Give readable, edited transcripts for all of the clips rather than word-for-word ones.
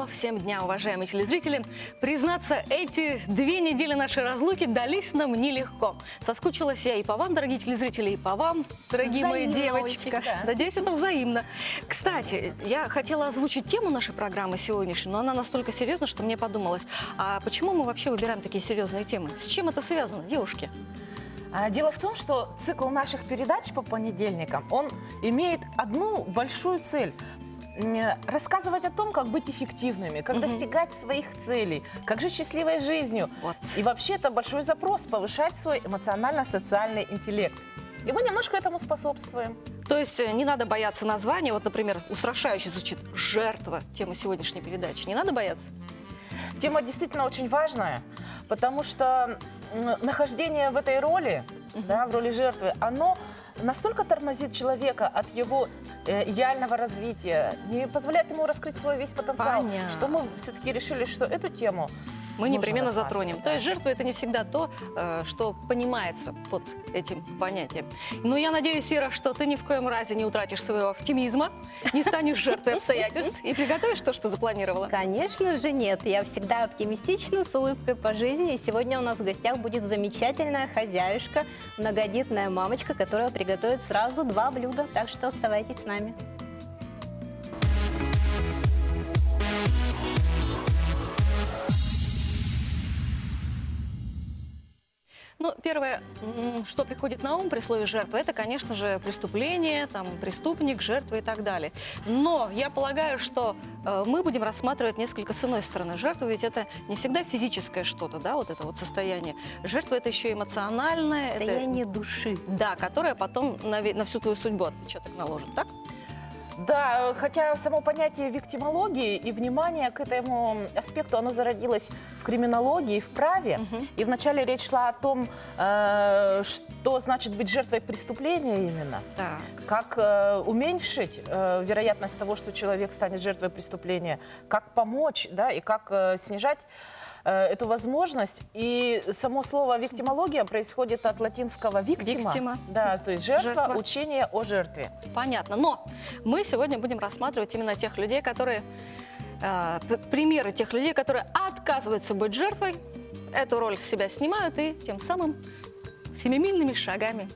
Доброго всем дня, уважаемые телезрители! Признаться, эти 2 недели нашей разлуки дались нам нелегко. Соскучилась я и по вам, дорогие телезрители, и по вам, дорогие мои девочки. Да. Надеюсь, это взаимно. Кстати, я хотела озвучить тему нашей программы сегодняшней, но она настолько серьезна, что мне подумалось, а почему мы вообще выбираем такие серьезные темы? С чем это связано, девушки? Дело в том, что цикл наших передач по понедельникам, он имеет одну большую цель – рассказывать о том, как быть эффективными, как достигать своих целей, как жить счастливой жизнью. Вот. И вообще это большой запрос – повышать свой эмоционально-социальный интеллект. И мы немножко этому способствуем. То есть не надо бояться названия. Вот, например, устрашающе звучит «жертва» тема сегодняшней передачи. Не надо бояться? Тема действительно очень важная, потому что нахождение в этой роли, да, в роли жертвы, оно настолько тормозит человека от его идеального развития, не позволяет ему раскрыть свой весь потенциал, Понятно. что мы все-таки решили, что эту тему мы нужно непременно рассматривать. затронем. То есть жертва – это не всегда то, что понимается под этим понятием. Но я надеюсь, Ира, что ты ни в коем разе не утратишь своего оптимизма, не станешь жертвой обстоятельств и приготовишь то, что запланировала. Конечно же нет. Я всегда оптимистична, с улыбкой по жизни. И сегодня у нас в гостях будет замечательная хозяюшка, многодетная мамочка, которая приготовит сразу 2 блюда. Так что оставайтесь с нами. Ну, первое, что приходит на ум при слове «жертва», это, конечно же, преступление, там, преступник, жертва и так далее. Но я полагаю, что мы будем рассматривать несколько с иной стороны. Жертва ведь это не всегда физическое что-то, да, вот это вот состояние. Жертва – это еще эмоциональное. Состояние души. Да, которое потом на всю твою судьбу отпечаток наложит, так? Да, хотя само понятие виктимологии и внимание к этому аспекту, оно зародилось в криминологии, в праве. И вначале речь шла о том, что значит быть жертвой преступления именно. Так. Как уменьшить вероятность того, что человек станет жертвой преступления, как помочь, да, и как снижать эту возможность. И само слово виктимология происходит от латинского виктима. Да, то есть жертва, учение о жертве. Понятно. Но мы сегодня будем рассматривать именно тех людей, которые, примеры тех людей, которые отказываются быть жертвой, эту роль с себя снимают и тем самым семимильными шагами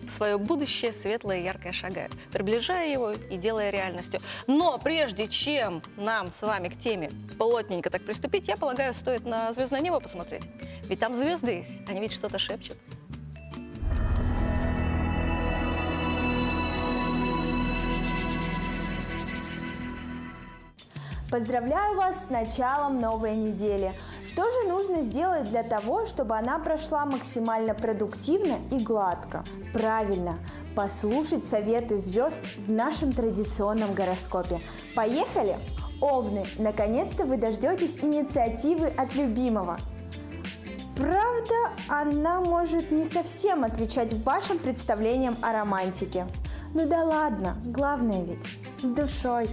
в свое будущее светлое и яркое шагают, приближая его и делая реальностью. Но прежде чем нам с вами к теме плотненько так приступить, я полагаю, стоит на звездное небо посмотреть. Ведь там звезды есть, они ведь что-то шепчут. Поздравляю вас с началом новой недели. Что же нужно сделать для того, чтобы она прошла максимально продуктивно и гладко? Правильно, послушать советы звезд в нашем традиционном гороскопе. Поехали! Овны, наконец-то вы дождетесь инициативы от любимого. Правда, она может не совсем отвечать вашим представлениям о романтике. Ну да ладно, главное ведь с душой.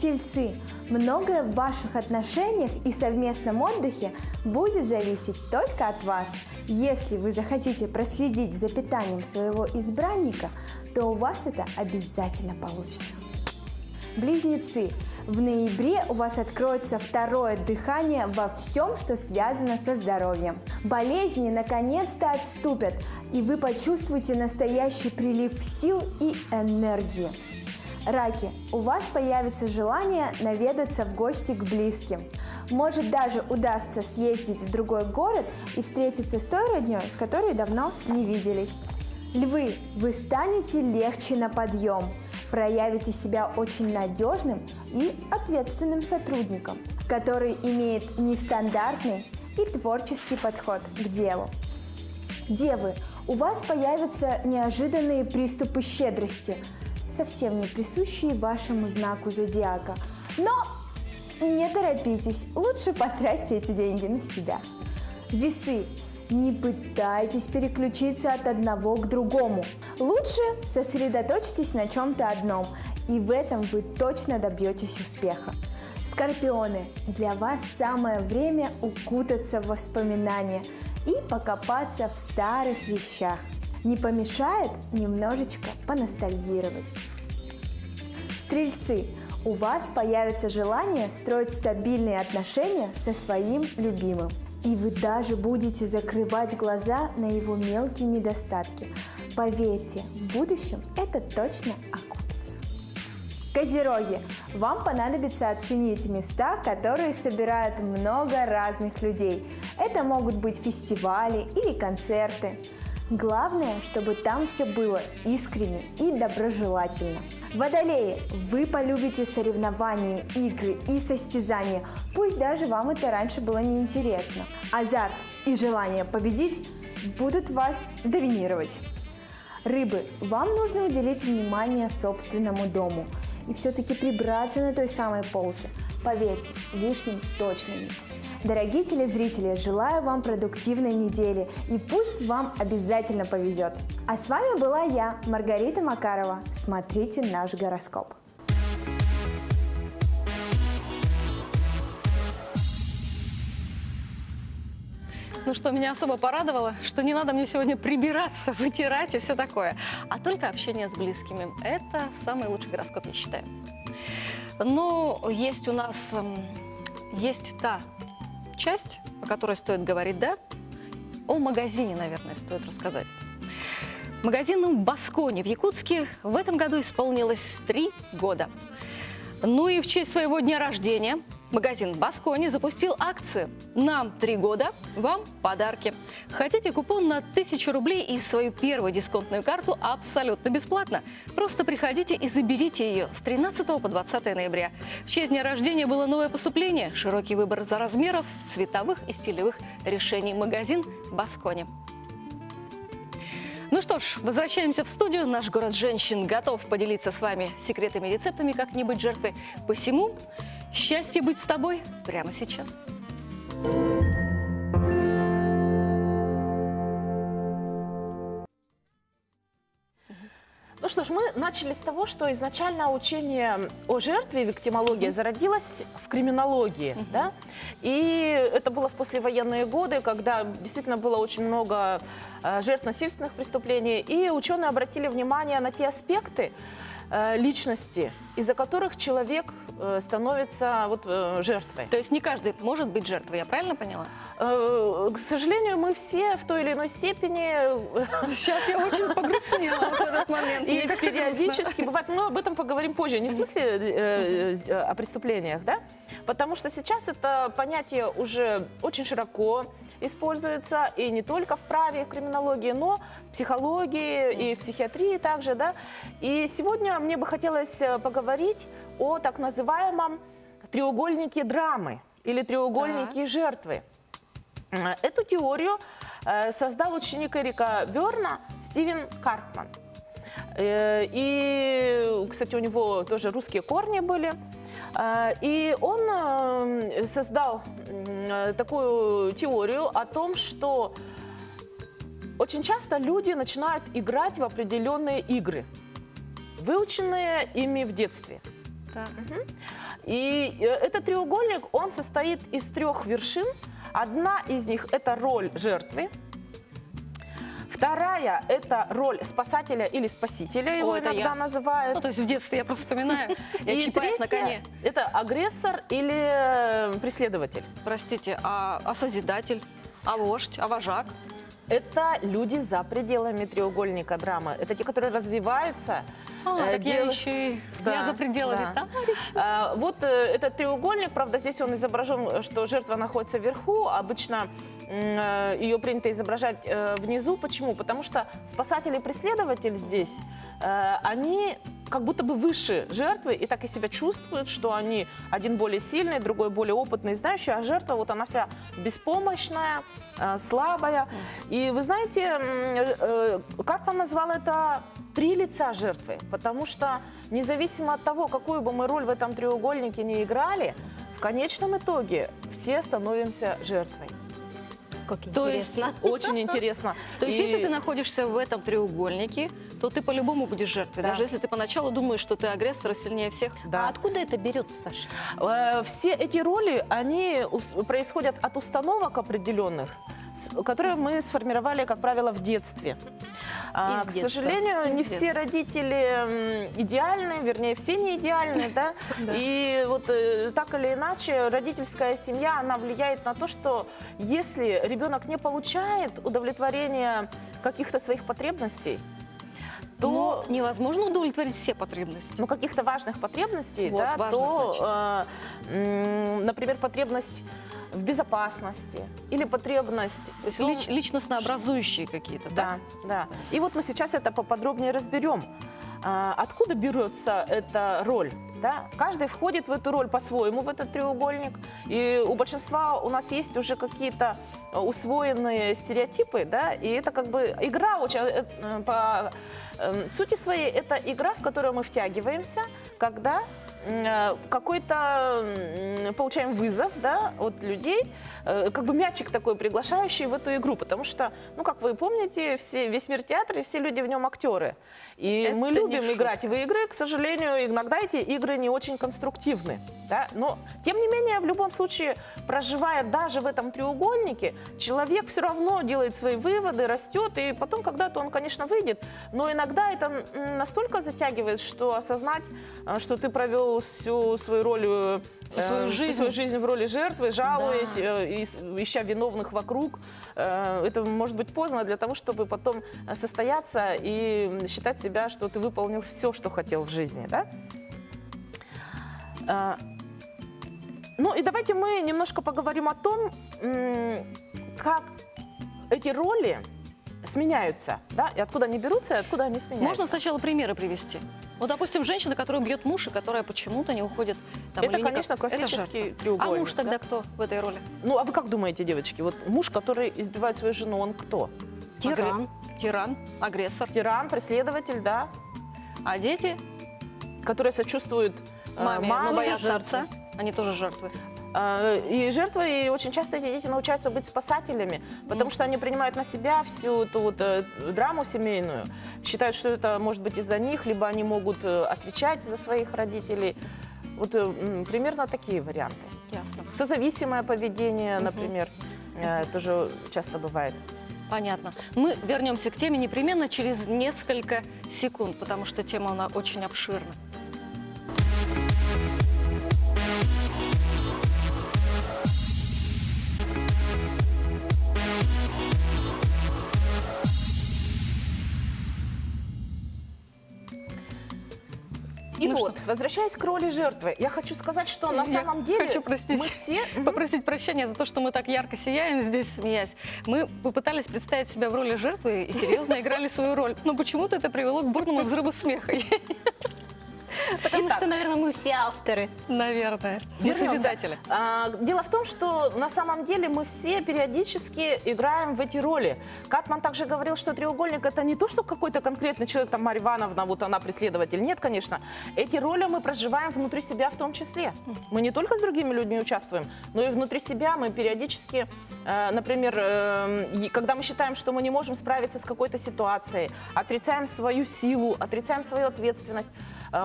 Тельцы, многое в ваших отношениях и совместном отдыхе будет зависеть только от вас. Если вы захотите проследить за питанием своего избранника, то у вас это обязательно получится. Близнецы, в ноябре у вас откроется второе дыхание во всем, что связано со здоровьем. Болезни наконец-то отступят, и вы почувствуете настоящий прилив сил и энергии. Раки, у вас появится желание наведаться в гости к близким. Может, даже удастся съездить в другой город и встретиться с той роднёй, с которой давно не виделись. Львы, вы станете легче на подъем, проявите себя очень надежным и ответственным сотрудником, который имеет нестандартный и творческий подход к делу. Девы, у вас появятся неожиданные приступы щедрости, совсем не присущие вашему знаку зодиака. Но не торопитесь, лучше потратьте эти деньги на себя. Весы, не пытайтесь переключиться от одного к другому. Лучше сосредоточьтесь на чем-то одном, и в этом вы точно добьетесь успеха. Скорпионы, для вас самое время укутаться в воспоминания и покопаться в старых вещах. Не помешает немножечко поностальгировать. Стрельцы, у вас появится желание строить стабильные отношения со своим любимым. И вы даже будете закрывать глаза на его мелкие недостатки. Поверьте, в будущем это точно окупится. Козероги, вам понадобится оценить места, которые собирают много разных людей. Это могут быть фестивали или концерты. Главное, чтобы там все было искренне и доброжелательно. Водолеи, вы полюбите соревнования, игры и состязания, пусть даже вам это раньше было неинтересно. Азарт и желание победить будут вас доминировать. Рыбы, вам нужно уделить внимание собственному дому и все-таки прибраться на той самой полке. Поверьте, лишним точно не будет. Дорогие телезрители, желаю вам продуктивной недели и пусть вам обязательно повезет. А с вами была я, Маргарита Макарова. Смотрите наш гороскоп. Ну что, меня особо порадовало, что не надо мне сегодня прибираться, вытирать и все такое, а только общение с близкими. Это самый лучший гороскоп, я считаю. Но есть у нас, есть та часть, о которой стоит говорить, да? О магазине, наверное, стоит рассказать. Магазину «Баскони» в Якутске в этом году исполнилось 3 года. Ну и в честь своего дня рождения магазин «Баскони» запустил акцию «Нам 3 года, вам подарки». Хотите купон на 1000 рублей и свою первую дисконтную карту абсолютно бесплатно? Просто приходите и заберите ее с 13 по 20 ноября. В честь дня рождения было новое поступление, широкий выбор размеров, цветовых и стилевых решений. Магазин «Баскони». Ну что ж, возвращаемся в студию. Наш город женщин готов поделиться с вами секретами и рецептами, как не быть жертвой. Посему счастье быть с тобой прямо сейчас. Ну что ж, мы начали с того, что изначально учение о жертве, виктимология, зародилась в криминологии. Да? И это было в послевоенные годы, когда действительно было очень много жертв насильственных преступлений. И ученые обратили внимание на те аспекты личности, из-за которых человек становится жертвой. То есть не каждый может быть жертвой, я правильно поняла? К сожалению, мы все в той или иной степени... Сейчас я очень погрустнела в этот момент. И периодически бывает, но об этом поговорим позже, не в смысле о преступлениях, да? Потому что сейчас это понятие уже очень широко используется и не только в праве, в криминологии, но в психологии и в психиатрии также, да? И сегодня мне бы хотелось поговорить о так называемом треугольнике драмы или треугольнике жертвы. Эту теорию создал ученик Эрика Берна Стивен Карпман. И, кстати, у него тоже русские корни были. И он создал такую теорию о том, что очень часто люди начинают играть в определенные игры, выученные ими в детстве. Так. И этот треугольник, он состоит из 3 вершин. Одна из них – это роль жертвы. Вторая – это роль спасателя или спасителя, его иногда называют. Ну, то есть в детстве я просто вспоминаю, я И чипает на третья коне. – это агрессор или преследователь. Простите, а созидатель, а вождь, а вожак? Это люди за пределами треугольника драмы. Это те, которые развиваются. Так я еще и я за пределами товарища. Вот этот треугольник, правда, здесь он изображен, что жертва находится вверху. Обычно ее принято изображать внизу. Почему? Потому что спасатель и преследователь здесь, они как будто бы выше жертвы и так и себя чувствуют, что они один более сильный, другой более опытный, знающий, а жертва вот она вся беспомощная, слабая. И вы знаете, Карпман назвал это 3 лица жертвы, потому что независимо от того, какую бы мы роль в этом треугольнике ни играли, в конечном итоге все становимся жертвой. Как То есть- интересно. Очень интересно. То есть И- если ты находишься в этом треугольнике, то ты по-любому будешь жертвой, Да. даже если ты поначалу думаешь, что ты агрессор и сильнее всех. Да. А откуда это берется, Саша? Все эти роли, они происходят от установок определенных, которые мы сформировали, как правило, в детстве. К детства. сожалению, Из не детства. все родители идеальны, вернее, все не идеальны, да. И вот так или иначе родительская семья, она влияет на то, что если ребенок не получает удовлетворения каких-то своих потребностей, то Но невозможно удовлетворить все потребности. ну, каких-то важных потребностей, Вот, да, важных, то, например, потребность в безопасности или потребность... То есть в том, личностно образующие какие-то, да? Да, да. И вот мы сейчас это поподробнее разберем. Откуда берется эта роль? Да? Каждый входит в эту роль по-своему, в этот треугольник. И у большинства у нас есть уже какие-то усвоенные стереотипы, да? И это как бы игра очень... По сути своей, это игра, в которую мы втягиваемся, когда какой-то получаем вызов, да, от людей, как бы мячик такой приглашающий в эту игру, потому что, ну, как вы помните, весь мир театра и все люди в нем актеры. И Это мы не любим шутка. играть в игры, к сожалению, иногда эти игры не очень конструктивны, да, но, тем не менее, в любом случае, проживая даже в этом треугольнике, человек все равно делает свои выводы, растет, и потом когда-то он, конечно, выйдет, но иногда это настолько затягивает, что осознать, что ты провел всю свою роль, всю свою жизнь в роли жертвы, жалуясь, ища виновных вокруг, это может быть поздно для того, чтобы потом состояться и считать себя, что ты выполнил все, что хотел в жизни, да? Ну и давайте мы немножко поговорим о том, как эти роли сменяются, да, и откуда они берутся, и откуда они сменяются. Можно сначала примеры привести? Вот, допустим, женщина, которая бьет мужа, которая почему-то не уходит там, Это, или никак. конечно, Это классический жертва. треугольник. А муж тогда да? кто в этой роли? Ну, а вы как думаете, девочки, вот муж, который избивает свою жену, он кто? Тиран. Тиран, агрессор. Тиран, преследователь, да, А дети который сочувствует маме, но маме, боятся отца. Они тоже жертвы. И жертвы, и очень часто эти дети научаются быть спасателями, потому что они принимают на себя всю эту вот драму семейную, считают, что это может быть из-за них, либо они могут отвечать за своих родителей. Вот примерно такие варианты. Ясно. Созависимое поведение, например, тоже часто бывает. Понятно. Мы вернемся к теме непременно через несколько секунд, потому что тема она очень обширна. И Ну вот, возвращаясь к роли жертвы, я хочу сказать, что на Я самом деле хочу, простите, мы все... попросить прощения за то, что мы так ярко сияем здесь, смеясь. Мы попытались представить себя в роли жертвы и серьезно играли свою роль. Но почему-то это привело к бурному взрыву смеха. Потому что, наверное, мы все авторы. Наверное. Мы Вернемся. созидатели. Дело в том, что на самом деле мы все периодически играем в эти роли. Катман также говорил, что треугольник — это не то, что какой-то конкретный человек, там, Марья Ивановна, вот она преследователь. Нет, конечно. Эти роли мы проживаем внутри себя в том числе. Мы не только с другими людьми участвуем, но и внутри себя мы периодически, например, когда мы считаем, что мы не можем справиться с какой-то ситуацией, отрицаем свою силу, отрицаем свою ответственность,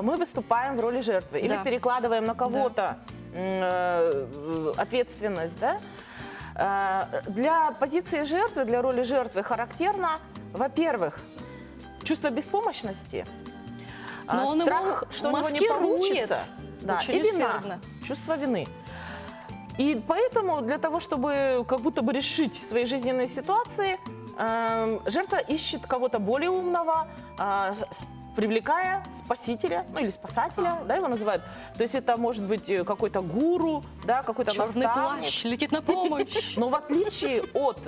мы выступаем в роли жертвы или Да. перекладываем на кого-то ответственность, да? Для позиции жертвы, для роли жертвы характерно, во-первых, чувство беспомощности, Но он страх, его что у него не маскирует получится, да, очень и вина, усердно. чувство вины. И поэтому для того, чтобы как будто бы решить свои жизненные ситуации, жертва ищет кого-то более умного, привлекая спасителя, ну или спасателя, да, его называют. То есть это может быть какой-то гуру, да, какой-то Черный наставник. плащ летит на помощь. Но в отличие от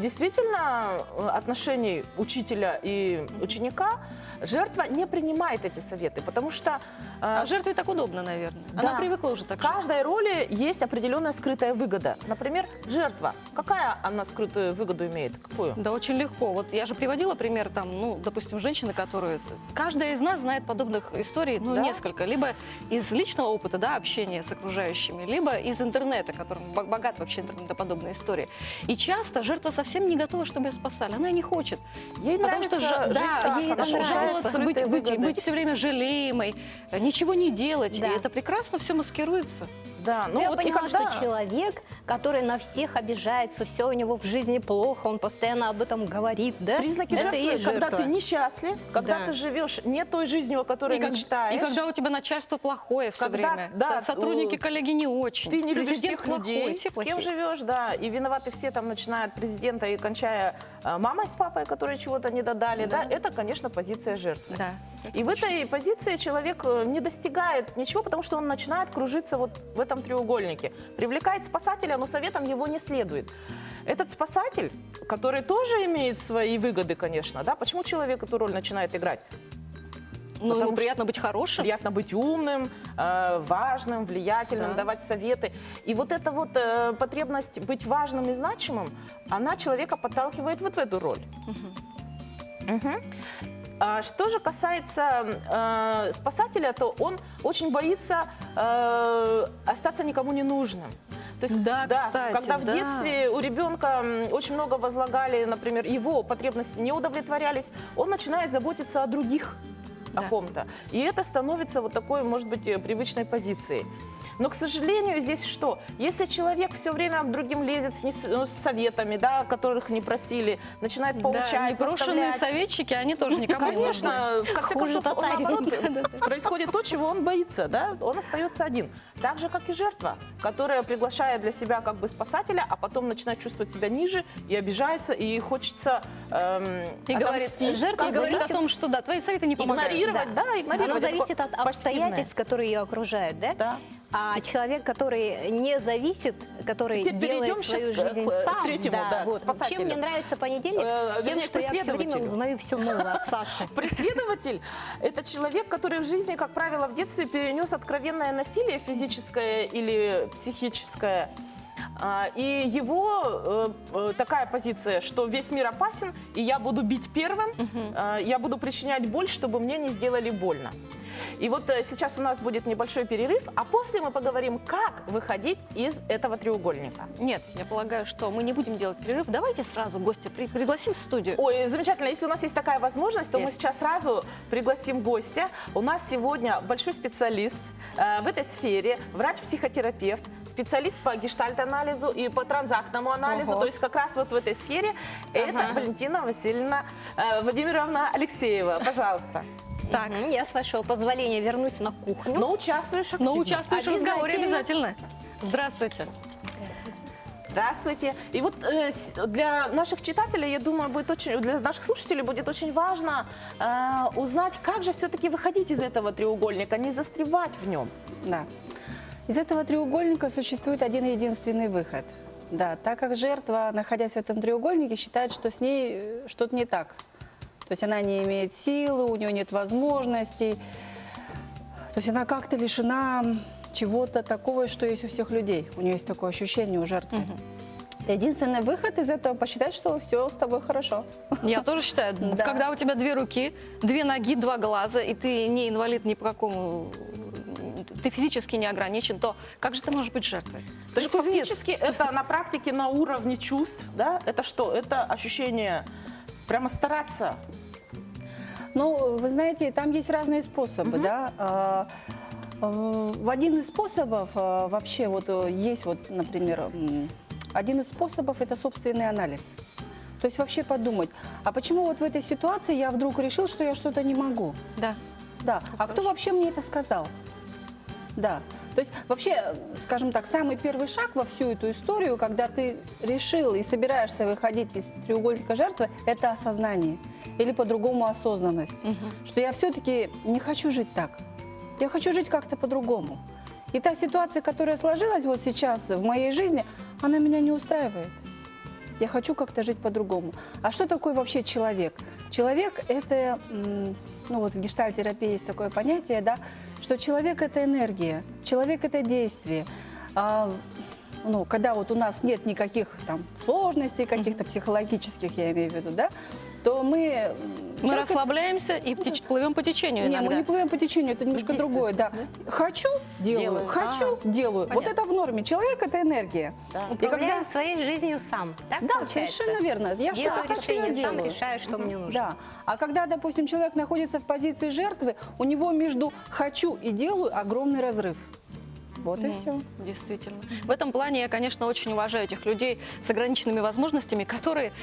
действительно отношений учителя и ученика, жертва не принимает эти советы, потому что А жертве так удобно, наверное. Да. Она привыкла уже так в жить. каждой роли есть определенная скрытая выгода. Например, жертва. Какая она скрытую выгоду имеет? Какую? Да, очень легко. Вот я же приводила пример, там, ну, допустим, женщины, которые... Каждая из нас знает подобных историй, ну, Да. несколько. Либо из личного опыта, да, общения с окружающими, либо из интернета, которым богат вообще интернетоподобные истории. И часто жертва совсем не готова, чтобы ее спасали. Она и не хочет. Ей Потому что нравится жить да, так, ей она это получает жаловаться, быть, скрытые выгоды. быть все время жалеемой, ничего не делать. Да. И это прекрасно все маскируется. Да, Ну, я вот и поняла, когда... что человек, который на всех обижается, все у него в жизни плохо, он постоянно об этом говорит, да? Признаки Это жертвы, и есть когда жертва. ты несчастлив, когда Да. ты живешь не той жизнью, о которой мечтаешь. и когда у тебя начальство плохое все Когда, время, да, сотрудники, коллеги не очень, Ты не любишь президент тех плохой, людей, все с кем плохие. живешь, да, и виноваты все, там, начиная от президента и кончая мамой с папой, которые чего-то не додали, да, это, конечно, позиция жертвы. Да. И в этой позиции человек не достигает ничего, потому что он начинает кружиться вот в этом треугольнике. Привлекает спасателя, но советом его не следует. Этот спасатель, который тоже имеет свои выгоды, конечно, да, почему человек эту роль начинает играть? Ну, Потому ему что приятно быть хорошим. Приятно быть умным, важным, влиятельным, Да. давать советы. И вот эта вот потребность быть важным и значимым, она человека подталкивает вот в эту роль. Мгм. А что же касается спасателя, то он очень боится остаться никому не нужным. То есть, Да, кстати, когда в да. детстве у ребенка очень много возлагали, например, его потребности не удовлетворялись, он начинает заботиться о других, о Да. ком-то. И это становится вот такой, может быть, привычной позицией. Но, к сожалению, здесь что? Если человек все время к другим лезет с советами, да, которых не просили, начинает Да, поучать, непрошенные наставлять. советчики, они тоже никому не нужны. Конечно, в конце Хуже концов, он, татарина. наоборот, происходит то, чего он боится, да? Он остается один. Так же, как и жертва, которая приглашает для себя как бы спасателя, а потом начинает чувствовать себя ниже и обижается, и хочется И говорит, отомстить. жертва Как говорит о зависит- том, что да, твои советы не помогают. игнорировать, да, игнорировать. Оно Это зависит такое от пассивное. обстоятельств, которые ее окружают, да? Да. А человек, который не зависит, который Теперь делает перейдем свою сейчас жизнь к сам. третьему, да, к вот. спасателю. Чем мне нравится понедельник? Тем, Вернее, что я все время преследователю. узнаю все новое от Саши. Преследователь – это человек, который в жизни, как правило, в детстве перенес откровенное насилие физическое или психическое. И его такая позиция, что весь мир опасен, и я буду бить первым, я буду причинять боль, чтобы мне не сделали больно. И вот сейчас у нас будет небольшой перерыв, а после мы поговорим, как выходить из этого треугольника. Нет, я полагаю, что мы не будем делать перерыв. Давайте сразу гостя пригласим в студию. Ой, замечательно. Если у нас есть такая возможность, то мы Есть. сейчас сразу пригласим гостя. У нас сегодня большой специалист в этой сфере, врач-психотерапевт, специалист по гештальт-анализу и по транзактному анализу. Ого. То есть как раз вот в этой сфере это Валентина Васильевна Владимировна Алексеева. Пожалуйста. Так, Я, с вашего позволения, вернусь на кухню. Но участвуешь активно. но участвуешь в разговоре Обязательно. обязательно. Здравствуйте. Здравствуйте. И вот для наших читателей, я думаю, будет очень, для наших слушателей будет очень важно узнать, как же все-таки выходить из этого треугольника, не застревать в нем. Да. Из этого треугольника существует один единственный выход. Да, так как жертва, находясь в этом треугольнике, считает, что с ней что-то не так. То есть она не имеет силы, у нее нет возможностей. То есть она как-то лишена чего-то такого, что есть у всех людей. У нее есть такое ощущение у жертвы. Единственный выход из этого – посчитать, что все с тобой хорошо. Я тоже считаю, Да. когда у тебя 2 руки, 2 ноги, 2 глаза, и ты не инвалид ни по какому, ты физически не ограничен, то как же ты можешь быть жертвой? То Ты есть же кузнец. фактически это на практике на уровне чувств, да? Это что? Это ощущение прямо стараться. Ну, вы знаете, там есть разные способы, да. В один из способов вообще вот есть вот, например, один из способов – это собственный анализ. То есть вообще подумать, а почему вот в этой ситуации я вдруг решил, что я что-то не могу? Да. Да. А кто вообще мне это сказал? Да. То есть вообще, скажем так, самый первый шаг во всю эту историю, когда ты решил и собираешься выходить из треугольника жертвы, это осознание. Или по-другому осознанность. Что я все-таки не хочу жить так. Я хочу жить как-то по-другому. И та ситуация, которая сложилась вот сейчас в моей жизни, она меня не устраивает. Я хочу как-то жить по-другому. А что такое вообще человек? Человек – это, ну вот в гештальт-терапии есть такое понятие, да, что человек – это энергия, человек – это действие. Ну, когда вот у нас нет никаких там сложностей, каких-то психологических, я имею в виду, да, то мы человек- расслабляемся и плывем по течению Не, иногда. мы не плывем по течению, это немножко Действие, другое, да. Хочу – делаю, Делаю. хочу – делаю. Вот понятно. это в норме. Человек – это энергия. И Управляю своей жизнью сам. Так Да, получается? совершенно верно. Я Делаю что-то хочу, я решение, сам делаю. решаю, что мне нужно. Да. А когда, допустим, человек находится в позиции жертвы, у него между «хочу» и «делаю» огромный разрыв. Вот и все. Действительно. В этом плане я, конечно, очень уважаю этих людей с ограниченными возможностями, которые,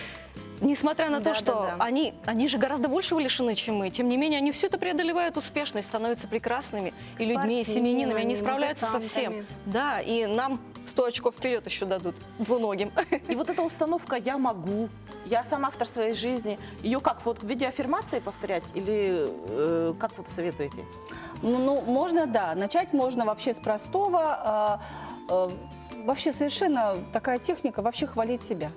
несмотря на то, Да, что да. они же гораздо большего лишены, чем мы, тем не менее, они все это преодолевают успешно и становятся прекрасными и людьми, и семьянинами, они справляются со всем. музыкантами. Да, и нам 100 очков вперед еще дадут, двуногим. И вот эта установка «я могу», «я сам автор своей жизни», ее как, вот в виде аффирмации повторять или как вы посоветуете? Ну, можно, да. Начать можно вообще с простого. Вообще совершенно такая техника, вообще хвалить себя.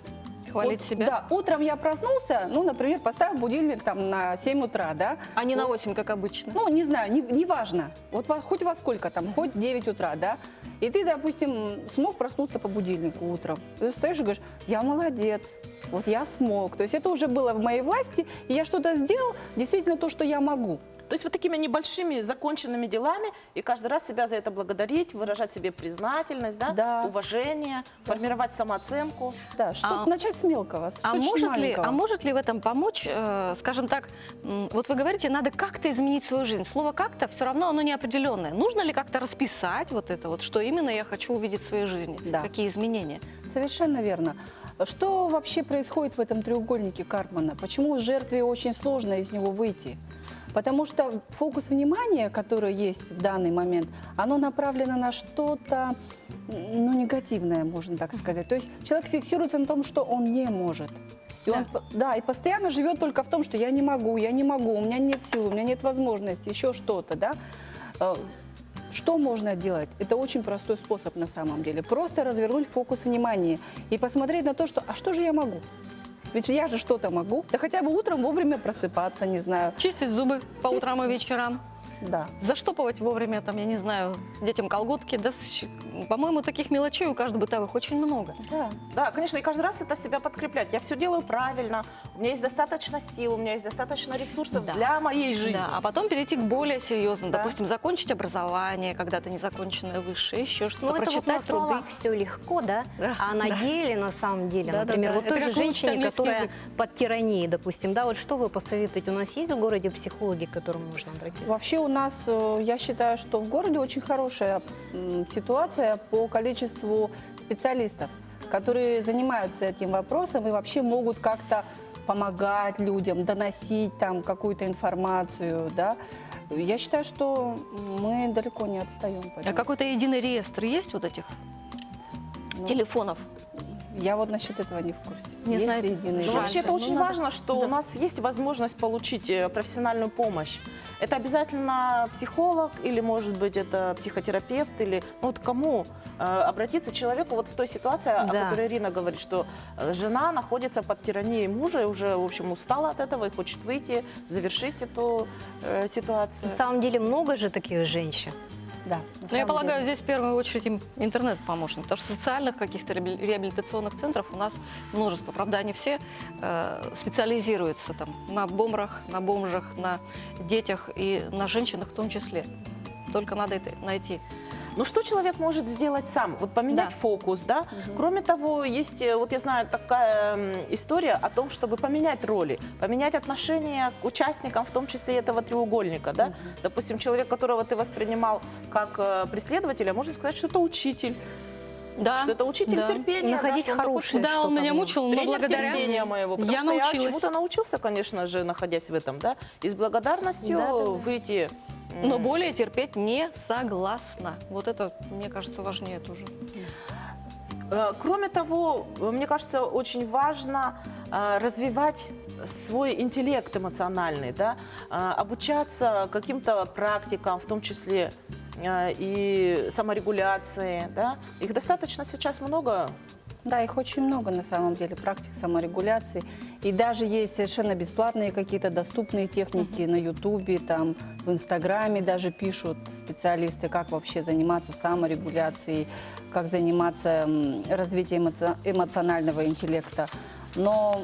Хвалить Вот, себя. Да, утром я проснулся, ну, например, поставил будильник там на 7 утра, да. А не на 8, как обычно. Ну, не знаю, неважно. Вот хоть во сколько там, хоть 9 утра, да. И ты, допустим, смог проснуться по будильнику утром. Ты встаешь и говоришь, я молодец, вот я смог. То есть это уже было в моей власти, и я что-то сделал, действительно то, что я могу. То есть вот такими небольшими законченными делами и каждый раз себя за это благодарить, выражать себе признательность, да? Да. Уважение, формировать самооценку. Да, что начать с мелкого, с очень маленького. может ли в этом помочь, скажем так, вот вы говорите, надо как-то изменить свою жизнь. Слово «как-то» все равно оно неопределенное. Нужно ли как-то расписать вот это вот, что именно я хочу увидеть в своей жизни? Да. Какие изменения? Совершенно верно. Что вообще происходит в этом треугольнике Карпмана? Почему жертве очень сложно из него выйти? Потому что фокус внимания, который есть в данный момент, оно направлено на что-то, ну, негативное, можно так сказать. То есть человек фиксируется на том, что он не может. И он, да, и постоянно живет только в том, что я не могу, у меня нет сил, у меня нет возможности, еще что-то, да. Что можно делать? Это очень простой способ на самом деле. Просто развернуть фокус внимания и посмотреть на то, что, а что же я могу? Ведь я же что-то могу. Да хотя бы утром вовремя просыпаться, не знаю. Чистить зубы по утрам и вечерам. Да. Заштопывать вовремя, там, я не знаю, детям колготки. Да, по-моему, таких мелочей у каждого бытовых очень много. Да. Да, конечно, и каждый раз это себя подкреплять. Я все делаю правильно, у меня есть достаточно сил, у меня есть достаточно ресурсов Да. для моей жизни. Да, а потом перейти к более серьезному. Да. Допустим, закончить образование, когда-то незаконченное высшее, еще что-то, Ну, это вот прочитать на труды. словах все легко, да? Да, А на да. деле, на самом деле, Да, да, например, да. вот Это той же как выучить женщине, английский которая язык. под тиранией, допустим, да, вот что вы посоветуете? У нас есть в городе психологи, к которым можно обратиться? Вообще у нас, я считаю, что в городе очень хорошая ситуация по количеству специалистов, которые занимаются этим вопросом и вообще могут как-то помогать людям, доносить там какую-то информацию, да. Я считаю, что мы далеко не отстаем. по А этому. какой-то единый реестр есть вот этих Ну, телефонов? Я вот насчет этого не в курсе. Не Есть знаете? ли единый Ну, Жаль. вообще, это Ну, очень надо. важно, что Да. у нас есть возможность получить профессиональную помощь. Это обязательно психолог или, может быть, это психотерапевт или ну, вот кому обратиться человеку вот в той ситуации, о Да. которой Ирина говорит, что жена находится под тиранией мужа и уже, в общем, устала от этого и хочет выйти, завершить эту ситуацию. На самом деле много же таких женщин. Да, на Ну, я самом полагаю, деле. здесь в первую очередь им интернет помощник, потому что социальных каких-то реабилитационных центров у нас множество. Правда, они все специализируются там, на бомжах, на детях и на женщинах в том числе. Только надо это найти. Ну что человек может сделать сам? Вот поменять Да. фокус, да? Кроме того, есть, вот я знаю, такая история о том, чтобы поменять роли, поменять отношения к участникам, в том числе этого треугольника, да? Допустим, человек, которого ты воспринимал как преследователя, можно сказать, что это учитель, Да, что это учитель да. терпения. Находить да, что он такой хорошее. Да, он что-то меня было. мучил, но тренер благодаря... терпения моего, потому я что я научилась. чему-то научился, конечно же, находясь в этом, да? И с благодарностью Да-да-да. выйти... Но более терпеть не согласна. Вот это, мне кажется, важнее тоже. Кроме того, мне кажется, очень важно развивать свой интеллект эмоциональный, да? Обучаться каким-то практикам, в том числе и саморегуляции. Да? Их достаточно сейчас много. Да, их очень много на самом деле, практик саморегуляции. И даже есть совершенно бесплатные какие-то доступные техники на Ютубе, там, в Инстаграме даже пишут специалисты, как вообще заниматься саморегуляцией, как заниматься развитием эмоционального интеллекта. Но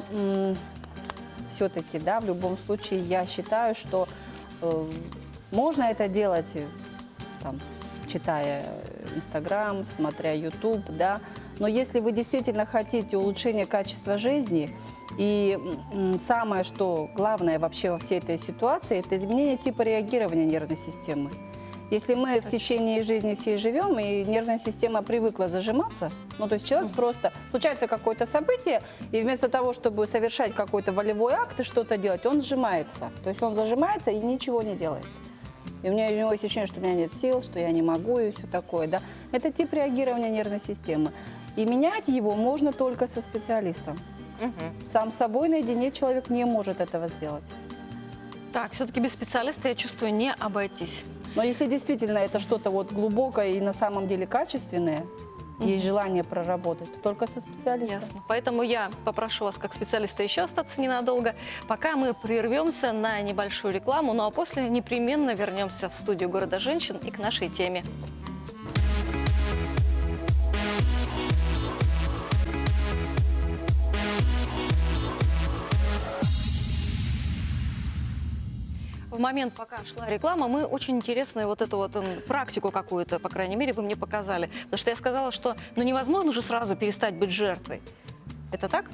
все-таки, да, в любом случае я считаю, что можно это делать, там, читая Инстаграм, смотря Ютуб, да. Но если вы действительно хотите улучшения качества жизни, и самое, что главное вообще во всей этой ситуации, это изменение типа реагирования нервной системы. Если мы в течение жизни всей живем, и нервная система привыкла зажиматься, ну, то есть человек просто, случается какое-то событие, и вместо того, чтобы совершать какой-то волевой акт и что-то делать, он сжимается. То есть он зажимается и ничего не делает. И у него есть ощущение, что у меня нет сил, что я не могу и все такое, да. Это тип реагирования нервной системы. И менять его можно только со специалистом. Сам собой наедине человек не может этого сделать. Так, все-таки без специалиста, я чувствую, не обойтись. Но если действительно это что-то вот глубокое и на самом деле качественное, есть желание проработать, то только со специалистом. Ясно. Поэтому я попрошу вас, как специалиста, еще остаться ненадолго, пока мы прервемся на небольшую рекламу, ну а после непременно вернемся в студию «Города женщин» и к нашей теме. В момент, пока шла реклама, мы очень интересную вот эту вот практику какую-то, по крайней мере, вы мне показали. Потому что я сказала, что ну, невозможно же сразу перестать быть жертвой. Это так?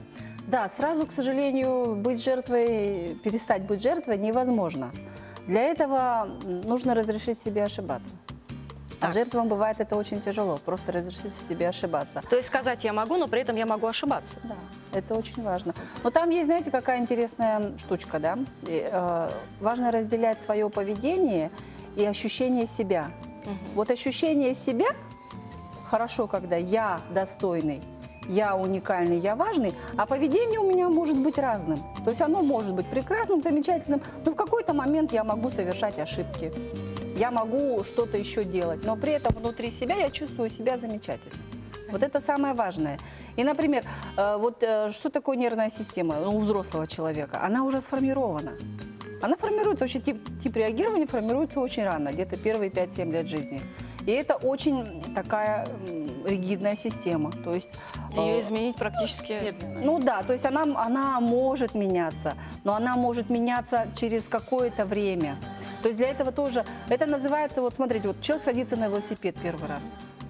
Да, сразу, к сожалению, быть жертвой, перестать быть жертвой невозможно. Для этого нужно разрешить себе ошибаться. А Так. жертвам бывает это очень тяжело, просто разрешить себе ошибаться. То есть сказать я могу, но при этом я могу ошибаться. Да, это очень важно. Но там есть, знаете, какая интересная штучка, да? Важно разделять свое поведение и ощущение себя. Вот ощущение себя хорошо, когда я достойный, я уникальный, я важный, а поведение у меня может быть разным. То есть оно может быть прекрасным, замечательным, но в какой-то момент я могу совершать ошибки. Я могу что-то еще делать, но при этом внутри себя я чувствую себя замечательно. Вот это самое важное. И, например, что такое нервная система у взрослого человека? Она уже сформирована. Она формируется, вообще тип реагирования формируется очень рано, где-то первые 5-7 лет жизни. И это очень такая ригидная система. То есть, Ее изменить практически... ну да, то есть она может меняться, но она может меняться через какое-то время. То есть для этого тоже, это называется, вот смотрите, вот человек садится на велосипед первый раз,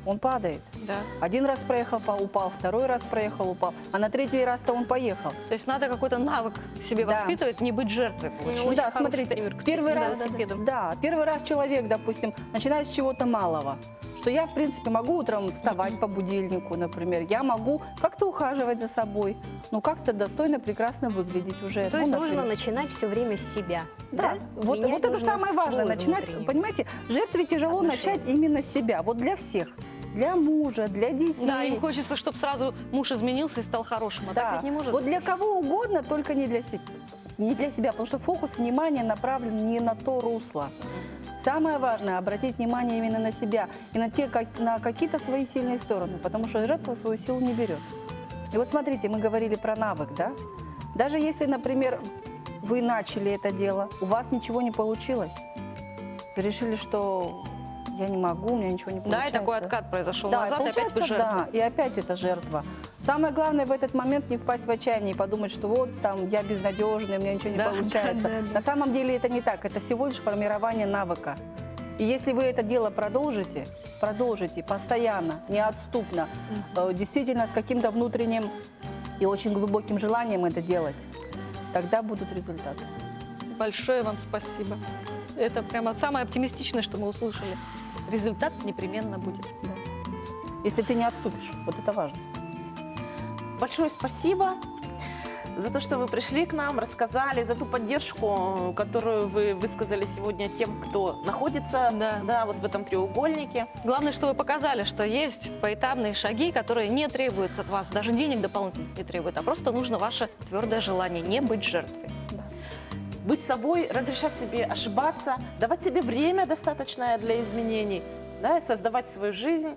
он падает. Да. Один раз проехал, упал, второй раз проехал, упал, а на третий раз-то он поехал. То есть надо какой-то навык в себе Да. воспитывать, не быть жертвой. получается. Ну да, смотрите, первый раз человек, допустим, начинает с чего-то малого. Что я, в принципе, могу утром вставать по будильнику, например. Я могу как-то ухаживать за собой, ну как-то достойно, прекрасно выглядеть уже. То ну, есть например. нужно начинать все время с себя. Да, вот Менять это нужно самое важное, свой начинать, внутренний. понимаете, жертве тяжело Отношения. начать именно с себя, вот для всех, для мужа, для детей. Да, им хочется, чтобы сразу муж изменился и стал хорошим, а так ведь не может Вот быть. для кого угодно, только не для себя. Не для себя, потому что фокус внимания направлен не на то русло. Самое важное – обратить внимание именно на себя и на какие-то свои сильные стороны, потому что жертва свою силу не берет. И вот смотрите, мы говорили про навык, да? Даже если, например, вы начали это дело, у вас ничего не получилось, вы решили, что я не могу, у меня ничего не Да, получается. и такой откат произошел Да, назад, и опять получается, быть жертвой. да, и опять это жертва. Самое главное в этот момент не впасть в отчаяние и подумать, что вот там я безнадежный, у меня ничего не Да, получается. На самом деле это не так, это всего лишь формирование навыка. И если вы это дело продолжите постоянно, неотступно, действительно с каким-то внутренним и очень глубоким желанием это делать, тогда будут результаты. Большое вам спасибо. Это прямо самое оптимистичное, что мы услышали. Результат непременно будет. Если ты не отступишь, вот это важно. Большое спасибо за то, что вы пришли к нам, рассказали, за ту поддержку, которую вы высказали сегодня тем, кто находится Да. вот в этом треугольнике. Главное, что вы показали, что есть поэтапные шаги, которые не требуются от вас, даже денег дополнительных не требуют, а просто нужно ваше твердое желание не быть жертвой. Быть собой, разрешать себе ошибаться, давать себе время достаточное для изменений, да, и создавать свою жизнь,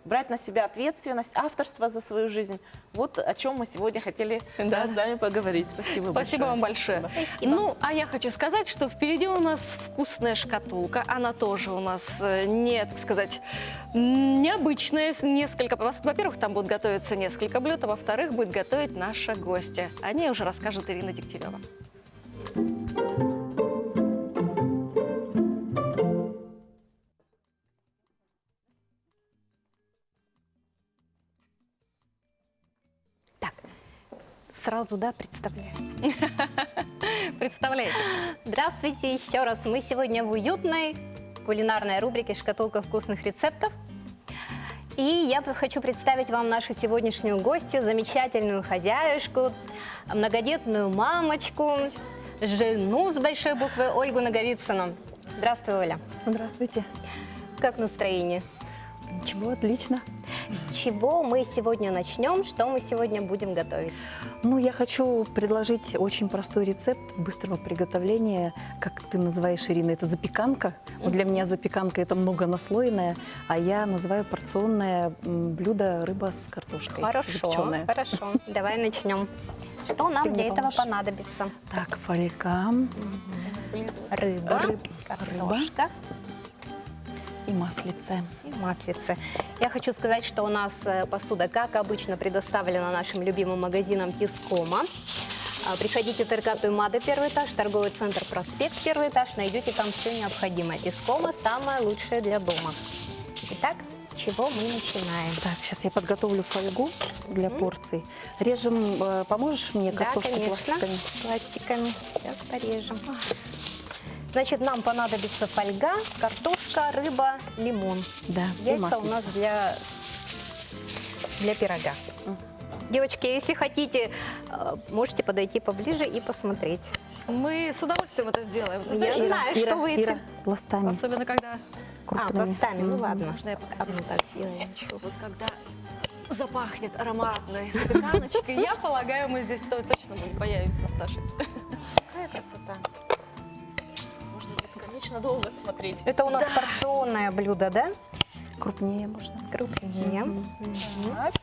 брать на себя ответственность, авторство за свою жизнь. Вот о чем мы сегодня хотели Да. с вами поговорить. Спасибо большое. Спасибо вам большое. Спасибо. Ну, а я хочу сказать, что впереди у нас вкусная шкатулка. Она тоже у нас так сказать, необычная. Несколько. Во-первых, там будут готовиться несколько блюд, а во-вторых, будет готовить наша гостья. О ней уже расскажет Ирина Дегтярева. Так, сразу, да, представляю. Представляете? Здравствуйте еще раз. Мы сегодня в уютной кулинарной рубрике «Шкатулка вкусных рецептов». И я хочу представить вам нашу сегодняшнюю гостью, замечательную хозяюшку, многодетную мамочку, жену с большой буквы Ольгу Наговицыну. Здравствуй, Оля. Здравствуйте. Как настроение? Ничего, отлично. С чего мы сегодня начнем? Что мы сегодня будем готовить? Ну, я хочу предложить очень простой рецепт быстрого приготовления. Как ты называешь, Ирина, это запеканка. Вот для меня запеканка – это многонаслойная, а я называю порционное блюдо рыба с картошкой. Хорошо, запеченная. хорошо. Давай начнем. Что нам Ты мне для этого поможешь? понадобится? Так, фольга Рыба, Рыба. картошка и маслице. и маслице. Я хочу сказать, что у нас посуда, как обычно, предоставлена нашим любимым магазином Тискома. Приходите в ТРК Туймада, первый этаж, торговый центр Проспект, первый этаж, найдете там все необходимое. Тискома – самое лучшее для дома. Итак, с чего мы начинаем? Так, сейчас я подготовлю фольгу для порций. Режем, поможешь мне картошку да, конечно, пластиками? пластиками. Сейчас порежем. Значит, нам понадобится фольга, картошка, рыба, лимон. Да, и Яйца у маслице. нас для пирога. Девочки, если хотите, можете подойти поближе и посмотреть. Мы с удовольствием это сделаем. Ты Я знаешь, знаю, что вы Ира, это... пластами, особенно когда, крупными. пластами, ну ладно. можно я пока Одну здесь так сделаем. вот когда запахнет ароматной запеканочкой, я полагаю, мы здесь точно будем появиться с Сашей. Какая красота. Можно бесконечно долго смотреть. Это у нас порционное блюдо, да? Крупнее можно. Крупнее. Так.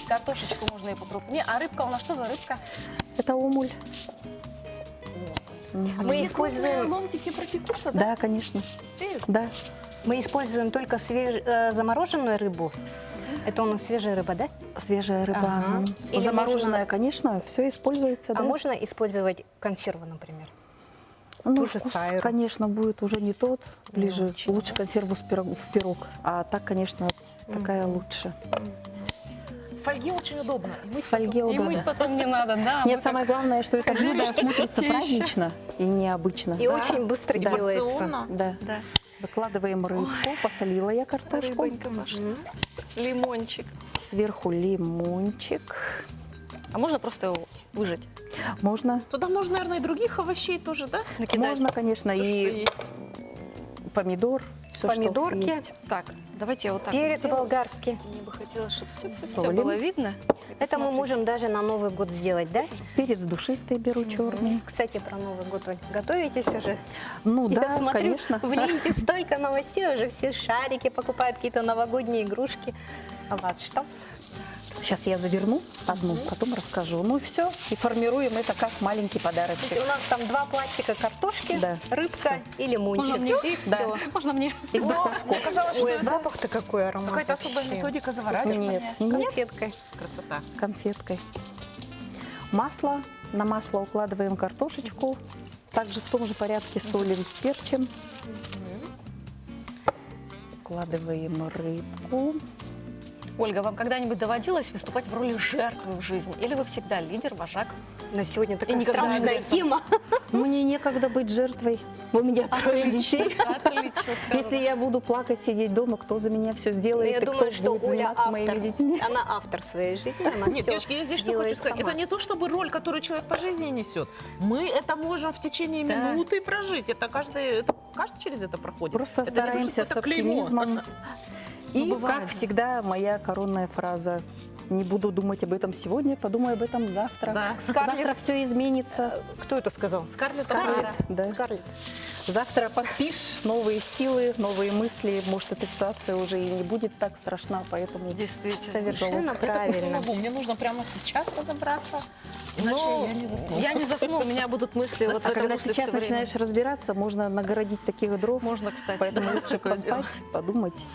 Картошечку можно и покрупнее. А рыбка у нас что за рыбка? Это омуль. Мы используем, Ломтики пропекутся, да? Да, конечно. Да. только замороженную рыбу. Это у нас свежая рыба, да? Свежая рыба. Ага. Ага. Или Замороженная, можно- конечно, все используется. А да. можно использовать консерву, например? Ну, ту же вкус, сайру? конечно, будет уже не тот. Ближе, очень, лучше консерву в пирог. А так, конечно, такая лучше. Фольги очень удобно. И мыть Фольге И мыть удобно. потом не надо, да. Нет, самое главное, что это блюдо смотрится детища. празднично и необычно. И очень быстро Да. делается. порционно. Да. Да. Выкладываем рыбку. Посолила я картошку. Рыбонька пошла. Лимончик. Сверху лимончик. А можно просто его выжать? Можно, Туда можно, наверное, и других овощей тоже, да? Накидать? можно, конечно, Всё, что и есть. помидор. Все, Помидорки. что есть. Так, давайте я вот так Перец вот сделаю. болгарский. Мне бы хотелось, чтобы все Солим. было видно. Это мы можем даже на Новый год сделать, да? Перец душистый беру, черный. Кстати, про Новый год, Оль, готовитесь уже? Ну Я да, смотрю, конечно. в ленте столько новостей, уже все шарики покупают, какие-то новогодние игрушки. А у вас что? Сейчас я заверну одну, потом расскажу. Ну и все, и формируем это как маленький То есть подарочек. у нас там 2 пластика картошки, Да. рыбка и лимончик. Можно мне? И все. Да. Можно мне? И в духовку. Мне казалось, что Ой, это запах-то какой аромат. какая-то особая вообще. методика заворачивания. Нет, нет, Конфеткой. Красота. конфеткой. Масло. На масло укладываем картошечку. Также в том же порядке солим, перчим. Укладываем рыбку. Ольга, вам когда-нибудь доводилось выступать в роли жертвы в жизни? Или вы всегда лидер, вожак? На сегодня такая никогда страшная не тема. Мне некогда быть жертвой. У меня трое детей. Отлично. Если я буду плакать, сидеть дома, кто за меня все сделает? Я и думаю, кто что будет Оля заниматься моими автор. детьми? Она автор своей жизни. Она Нет, всё девочки, я здесь что делает хочу сказать. сама. Это не то, чтобы роль, которую человек по жизни несет. Мы это можем в течение Да. минуты прожить. Это каждый через это проходит. Просто Это не то, стараемся что с это клеймо. оптимизмом. И, Ну, бывает, как да. всегда, моя коронная фраза. Не буду думать об этом сегодня, подумаю об этом завтра. Да. Завтра все изменится. Кто это сказал? Скарлетт Скарлетт, О'Хара. да. Скарлетт. Завтра поспишь, новые силы, новые мысли. Может, эта ситуация уже и не будет так страшна, поэтому Действительно. Совершенно Это не правильно. могу. Мне нужно прямо сейчас разобраться, иначе Ну, я не засну. Я не засну, у меня будут мысли вот в А этом когда русле сейчас всё время. начинаешь разбираться, можно нагородить таких дров. Можно, кстати. Поэтому да, лучше такое поспать, дело. подумать.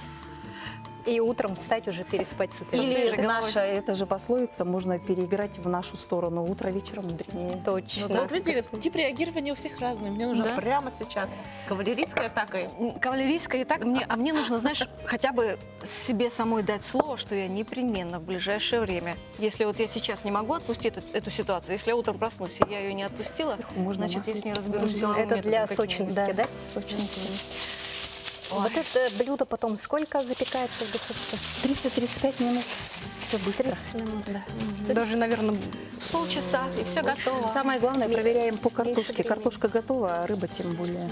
И утром встать уже переспать с утра. Или головой. наша, это же пословица, можно переиграть в нашу сторону. Утро вечером мудренее. Точно. Ну, вот видите, тип реагирования у всех разный. Мне нужно Да. прямо сейчас кавалерийской атакой. Кавалерийская и так, мне нужно, знаешь, хотя бы себе самой дать слово, что я непременно в ближайшее время, если вот я сейчас не могу отпустить эту ситуацию, если я утром проснусь, и я ее не отпустила, Сверху можно значит, я с ней маслице разберусь положить. силовым Это для методом каким-нибудь. сочности, да? Сочности. Вот это блюдо потом сколько запекается в духовке? 30-35 минут. Все быстро. 30 минут. Да. Даже, наверное, Полчаса, и все готово. Самое главное, проверяем по картошке. времени. Картошка готова, а рыба тем более.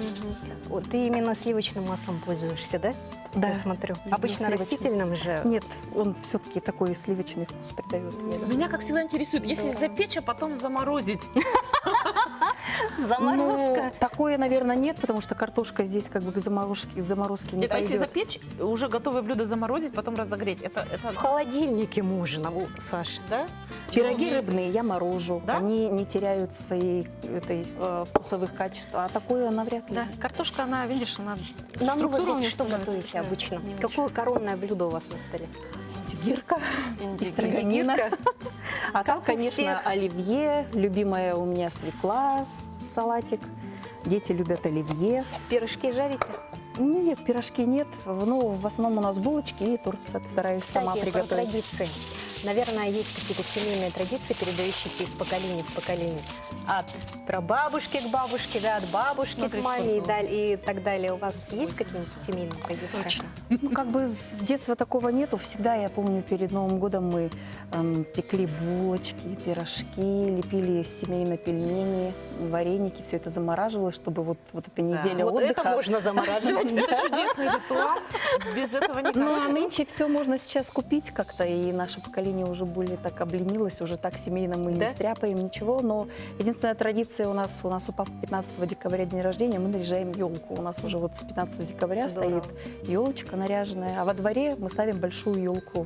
вот ты именно сливочным маслом пользуешься, да? Да. Я смотрю. Люблю Обычно сливочный. растительным же. Нет, он все-таки такой сливочный вкус придает. Меня, как всегда, интересует, если запечь, а потом заморозить. Заморозка. Ну, такое, наверное, нет, потому что картошка здесь как бы к заморозке не Нет, а если пойдет. запечь, уже готовое блюдо заморозить, потом разогреть, это В холодильнике можно, Саша. да? Пироги Ну, рыбные я морожу. Да? Они не теряют своей вкусовых качеств. А такое навряд ли. Да, картошка, она, видишь, она На Новый структура у год нее что становится готовите такая обычно? не очень. Какое коронное блюдо у вас на столе? Индигирка, Индигирка. строганина. А там, у конечно, всех. оливье. Любимая у меня свекла, салатик. Дети любят оливье. Пирожки жарите? Нет, пирожки нет. Ну, в основном у нас булочки и торт стараюсь сама Кстати, про приготовить. традиции. Наверное, есть какие-то семейные традиции, передающиеся из поколения в поколение. От прабабушки к бабушке, да, от бабушки Смотри, к маме сколько. и так далее. У вас есть какие-нибудь семейные традиции? Точно. Ну, как бы с детства такого нету. Всегда, я помню, перед Новым годом мы пекли булочки, пирожки, лепили семейно пельмени, вареники. Все это замораживалось, чтобы вот эта неделя Вот отдыха. это можно замораживать. Это чудесный ритуал, без этого никак. Ну, а нынче все можно сейчас купить как-то, и наше поколение уже более так обленилось, уже так семейно мы Да? не стряпаем ничего, но единственная традиция у нас у папы 15 декабря день рождения, мы наряжаем елку. У нас уже вот с 15 декабря Здорово. стоит елочка наряженная, а во дворе мы ставим большую елку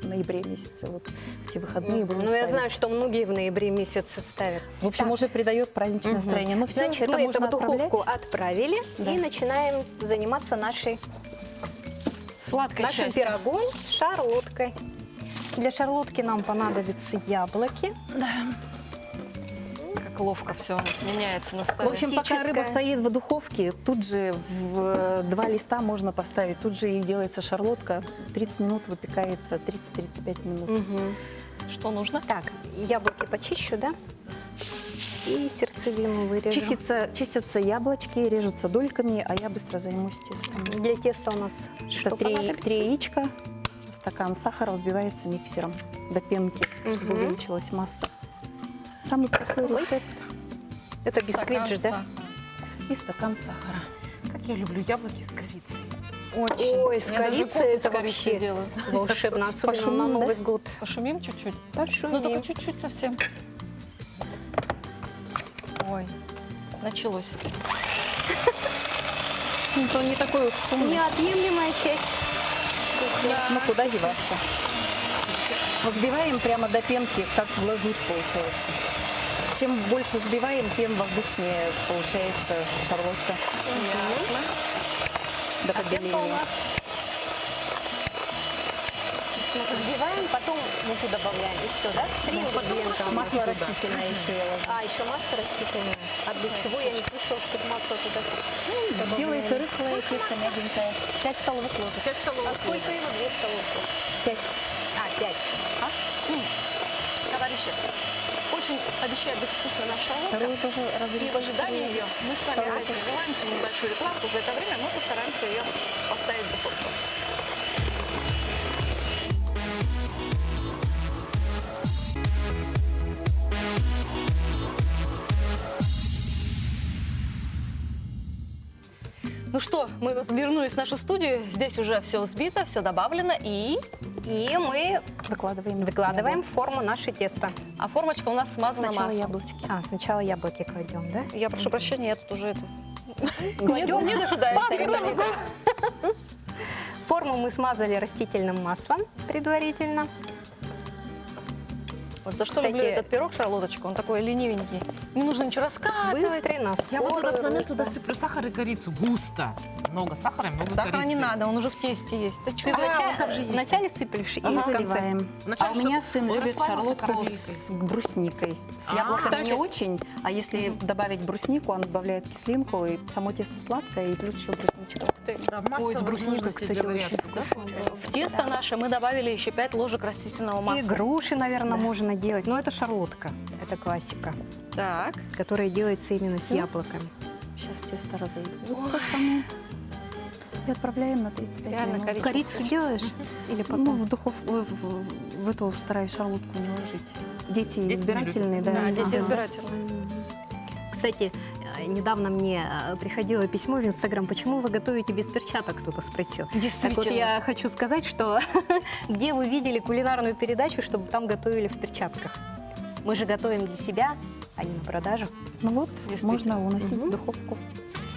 в ноябре месяце, вот в те выходные будем Ну, я ставить. знаю, что многие в ноябре месяце ставят. В общем, уже придает праздничное настроение. Но все Значит, это мы можно это в духовку отправлять. отправили Да. и начинаем заниматься нашим Сладкой частью. пирогом, шарлоткой. Для шарлотки нам понадобятся яблоки. Как ловко все меняется на В столе. общем, пока Классическая. рыба стоит в духовке, тут же в 2 листа можно поставить, тут же и делается шарлотка. 30 минут выпекается, 30-35 минут. Мгм. Что нужно? Так, яблоки почищу, да? И сердцевину вырежу. Чистятся яблочки, режутся дольками, а я быстро займусь тестом. Для теста у нас что Это 3 понадобится? яичка, стакан сахара взбивается миксером до пенки, чтобы Мгм. увеличилась масса. Самый простой рецепт. Это бисквит Стакан же, да? сахара. И стакан сахара. Как я люблю яблоки с корицей. Очень. Ой, с Я даже корицей кофе это с корицей вообще делаю. волшебно, особенно Пошумим, на да? Новый год. Пошумим чуть-чуть? Пошумим. Ну, только чуть-чуть совсем. Ой, началось. Это не такой уж шумный. Неотъемлемая часть. Ну, куда деваться? Взбиваем прямо до пенки, как глазурь получается. Чем больше взбиваем, тем воздушнее получается шарлотка Ясно. до А пенка у побеления. нас Взбиваем, потом муку добавляем. И все, да? 3 ингредиента. Масло растительное еще я ложу. А, еще масло растительное. А для чего? Я не слышала, что масло туда добавляют. Делает рыхлое тесто мягенькое. 5 столовых ложек. 5 столовых А сколько его? 2 столовых ложек. 5. А, 5. Товарищи, очень обещает быть вкусно наша шарлотка. Вторую тоже И в разрезать. ожидании ее мы с вами опять прерываемся на небольшую рекламку. За это время мы постараемся ее поставить в духовку. Ну что, мы вернулись в нашу студию. Здесь уже все взбито, все добавлено. И мы Выкладываем. выкладываем в форму наше тесто. а формочка у нас смазана Сначала маслом. яблочки. А, сначала яблоки кладем, да? Я прошу прощения, я тут уже это... Кладем. Не дожидаюсь. Форму мы смазали растительным маслом предварительно. Вот за что Кстати, люблю этот пирог, шарлоточку, он такой ленивенький. Не нужно ничего раскатывать. Быстрый на Я вот в этот момент скорую туда руку. сыплю сахар и корицу. Густо. Много сахара и много Сахара корицы. не надо, он уже в тесте есть. Ты Ты что? вначале, он там же есть. вначале сыплешь и И в конце. заливаем. Вначале, А у меня чтобы сын он любит расплавился шарлотку карамелькой. с брусникой. С А, яблоками кстати. не очень, а если добавить бруснику, он добавляет кислинку, и само тесто сладкое, и плюс еще брусничок. Да, масса Ой, с брусникой, возможностей кстати, для очень вариаций, да, вкусно. получается? В тесто наше мы добавили еще 5 ложек растительного масла. И груши, наверное, можно делать. Но это шарлотка. Это классика, Так. которая делается именно с Всё. яблоками. Сейчас тесто разойдется само. И отправляем на 35 Реально минут. коричневый. Корицу делаешь или потом? Ну, в духовку, в эту стараюсь шарлотку не ложить. Дети Дети избирательные, да. Да, дети Ага. избирательные. Кстати, недавно мне приходило письмо в Инстаграм, почему вы готовите без перчаток, кто-то спросил. Так вот, Действительно. я хочу сказать, что где вы видели кулинарную передачу, чтобы там готовили в перчатках? Мы же готовим для себя, а не на продажу. Ну вот, Действительно. можно уносить Мгм. в духовку.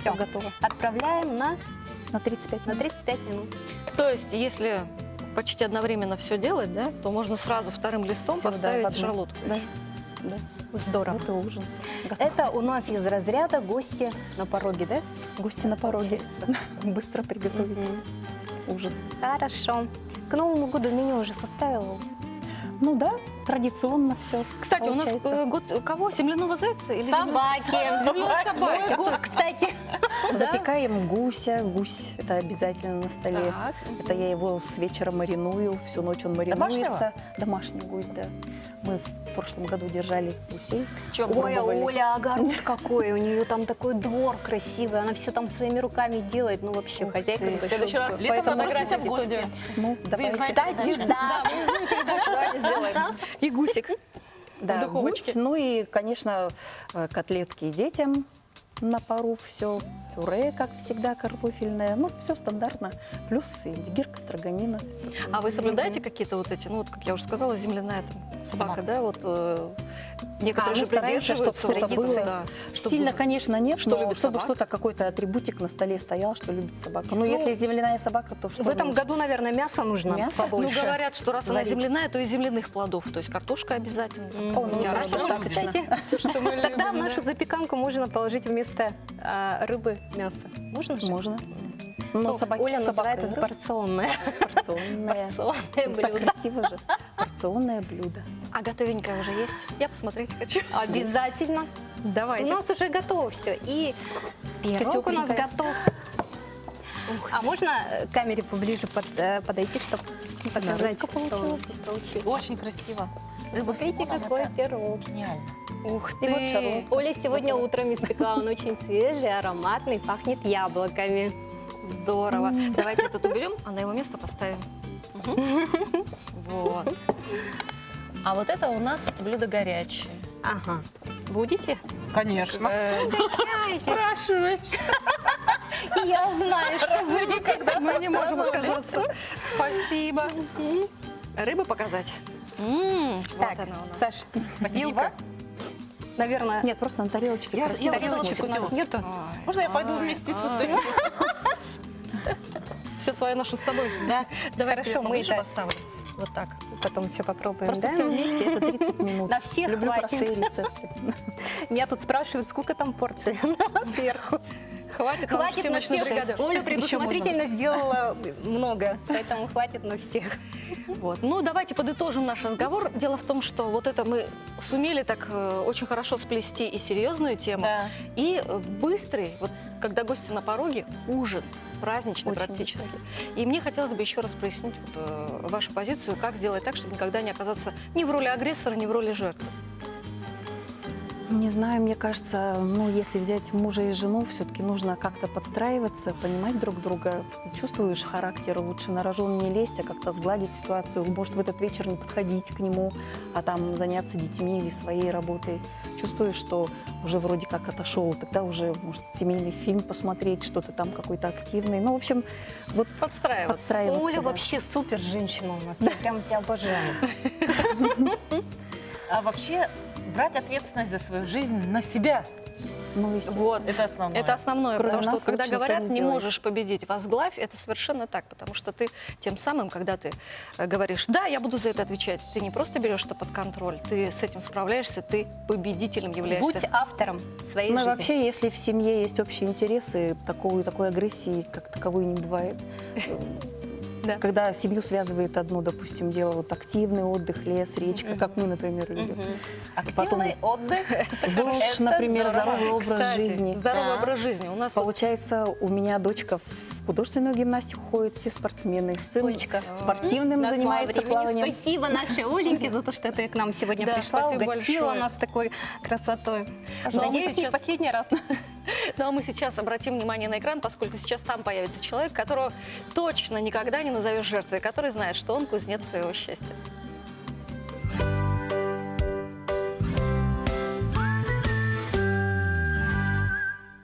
Все, Все готово. отправляем на 35 минут. 35 минут. То есть, если почти одновременно все делать, да, то можно сразу вторым листом Всё, да, поставить в одну. шарлотку. Да, да. Здорово. Вот и ужин. Готов. Это у нас из разряда гости на пороге, да? Гости на пороге. Быстро приготовить ужин. Хорошо. К Новому году меню уже составила? Ну да, традиционно все. Кстати, у нас год кого? Земляного зайца? Или Собаки. Земляной собаки. Новый год, кстати. Запекаем гуся. Гусь – это обязательно на столе. Так. Это я его с вечера мариную, всю ночь он маринуется. Домашний гусь, да. Мы в прошлом году держали гусей. Чё, Ой, а пробовали. Оля огород какой, у нее там такой двор красивый, она все там своими руками делает, ну вообще Ух хозяйка. ты. большой В следующий раз дома. Летом Поэтому фотография в пригласите в гости. Ну, давайте. знаете, Кстати, да. Выездную передачу давайте сделаем. И гусик. Да, в духовочке. гусь, ну и, конечно, котлетки детям на пару, все. Пюре, как всегда, картофельное. Ну, все стандартно. Плюс индигирка, строганина. всё такое. А вы соблюдаете какие-то вот эти, ну вот, как я уже сказала, земляная там, собака, да, вот некоторые же мы стараемся, чтобы придерживаются что-то традиции, было. да, чтобы- Сильно, конечно, нет, Что но любит чтобы собака? что-то, какой-то атрибутик на столе стоял, что любит собака. Ну, если земляная собака, то что В этом меньше? году, наверное, мяса нужно Мясо? Ну, побольше. говорят, что раз она Варить. земляная, то и земляных плодов, то есть картошка обязательно. О, ну, Яблоко. что достаточно. Кстати, тогда в нашу запеканку можно положить вместо рыбы мясо. Можно же? Можно. Но Ну, собаки, Оля называет собака это порционное. порционное. Порционное Ну, так блюдо. красиво же. Порционное блюдо. А готовенькое уже есть? Я посмотреть хочу. Обязательно. У Давайте. нас уже готово все. И Всё пирог у нас тёпленькое. готов. А можно к камере поближе подойти, чтобы показать, рыбка что у нас получилась. получилось? Очень красиво. Рыба с Смотрите, лимоном, какой это пирог. гениально. Ух И вот шарлотка. Оля сегодня утром испекла, он очень свежий, ароматный, пахнет яблоками. Здорово. Давайте этот уберем, а на его место поставим. Мгм. Вот. А вот это у нас блюдо горячее. Ага. Будете? Конечно. Спрашиваешь. Я знаю, что будете. Мы не можем отказаться. Спасибо. Рыбу показать? Вот Так, она у нас. Саш, Спасибо. наверное, Нет, просто на тарелочке Я красиво тарелочек смотрится. у нас нету. Можно я пойду вместе с вот этим? Все свое ношу с собой. Да. Давай Хорошо, мы поближе это- поставлю. Вот так. Потом все попробуем, Просто да? все вместе это 30 минут. На всех Люблю хватит. простые рецепты. Меня тут спрашивают, сколько там порций сверху. Хватит, Хватит на всемощной всех. бригады. Оля Еще предусмотрительно сделала много, поэтому хватит на всех. Вот. Ну, давайте подытожим наш разговор. Дело в том, что вот это мы сумели так очень хорошо сплести и серьезную тему, Да. и быстрый, вот когда гости на пороге, ужин, праздничный Очень практически. И мне хотелось бы еще раз прояснить вот, вашу позицию, как сделать так, чтобы никогда не оказаться ни в роли агрессора, ни в роли жертвы. Не знаю, мне кажется, ну, если взять мужа и жену, все-таки нужно как-то подстраиваться, понимать друг друга. Чувствуешь характер, лучше на рожон не лезть, а как-то сгладить ситуацию. Может, в этот вечер не подходить к нему, а там заняться детьми или своей работой. Чувствуешь, что уже вроде как отошел, тогда уже, может, семейный фильм посмотреть, что-то там какой-то активный. Ну, в общем, вот Подстраиваться. подстраиваться. Оля да. вообще супер женщина у нас. Я прям тебя обожаю. А вообще брать ответственность за свою жизнь на себя. Ну, естественно. Вот. Это основное. Это основное, Кроме потому что нас вот, когда лучше никто говорят, не не сделает. можешь победить, возглавь, это совершенно так, потому что ты тем самым, когда ты говоришь, да, я буду за это отвечать, ты не просто берешь это под контроль, ты с этим справляешься, ты победителем являешься. Будь автором своей Ну и жизни. вообще, если в семье есть общие интересы, такой агрессии как таковой не бывает. Да. Когда семью связывает одно, допустим, дело, вот активный отдых, лес, речка, как мы, например, любим. Активный отдых. ЗОЖ, Это например, здорово. здоровый образ Кстати, жизни. здоровый Да. образ жизни. У нас вот Получается, у меня дочка в художественную гимнастику ходит, все спортсмены. Сын Олечка, спортивным у нас мало занимается времени. плаванием. Спасибо нашей Оленьке за то, что ты к нам сегодня Да, пришла, спасибо угостила большое. нас такой красотой. Ну, а мы Надеюсь, не сейчас- в последний раз. Ну а мы сейчас обратим внимание на экран, поскольку сейчас там появится человек, которого точно никогда не назовешь жертвой, который знает, что он кузнец своего счастья.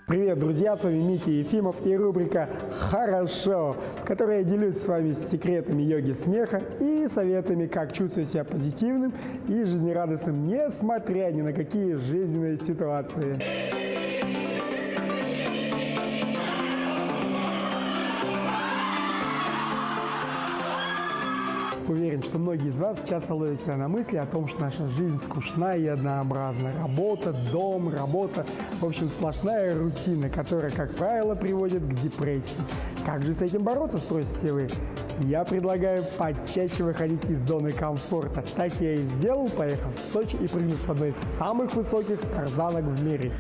Привет, друзья, с вами Митя Ефимов и рубрика «Хорошо», в которой я делюсь с вами секретами йоги смеха и советами, как чувствовать себя позитивным и жизнерадостным, несмотря ни на какие жизненные ситуации. Уверен, что многие из вас часто ловят себя на мысли о том, что наша жизнь скучна и однообразна. Работа, дом, работа. В общем, сплошная рутина, которая, как правило, приводит к депрессии. Как же с этим бороться, спросите вы? Я предлагаю почаще выходить из зоны комфорта. Так я и сделал, поехав в Сочи и прыгнув с одной из самых высоких тарзанок в мире.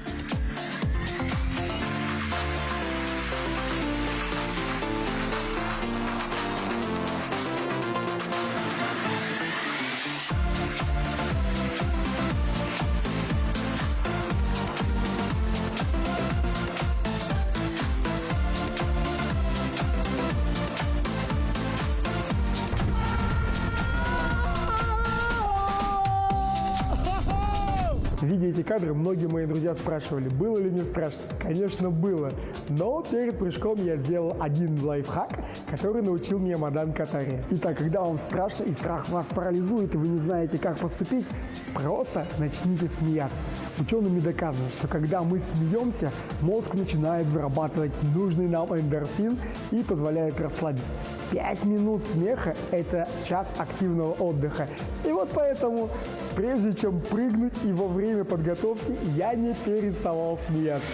Видя эти кадры, многие мои друзья спрашивали, было ли мне страшно. Конечно, было. Но перед прыжком я сделал один лайфхак, который научил меня Мадан Катария. Итак, когда вам страшно и страх вас парализует, и вы не знаете, как поступить, просто начните смеяться. Учеными доказано, что когда мы смеемся, мозг начинает вырабатывать нужный нам эндорфин и позволяет расслабиться. 5 минут смеха – это час активного отдыха. И вот поэтому, прежде чем прыгнуть и во время подготовки, я не переставал смеяться.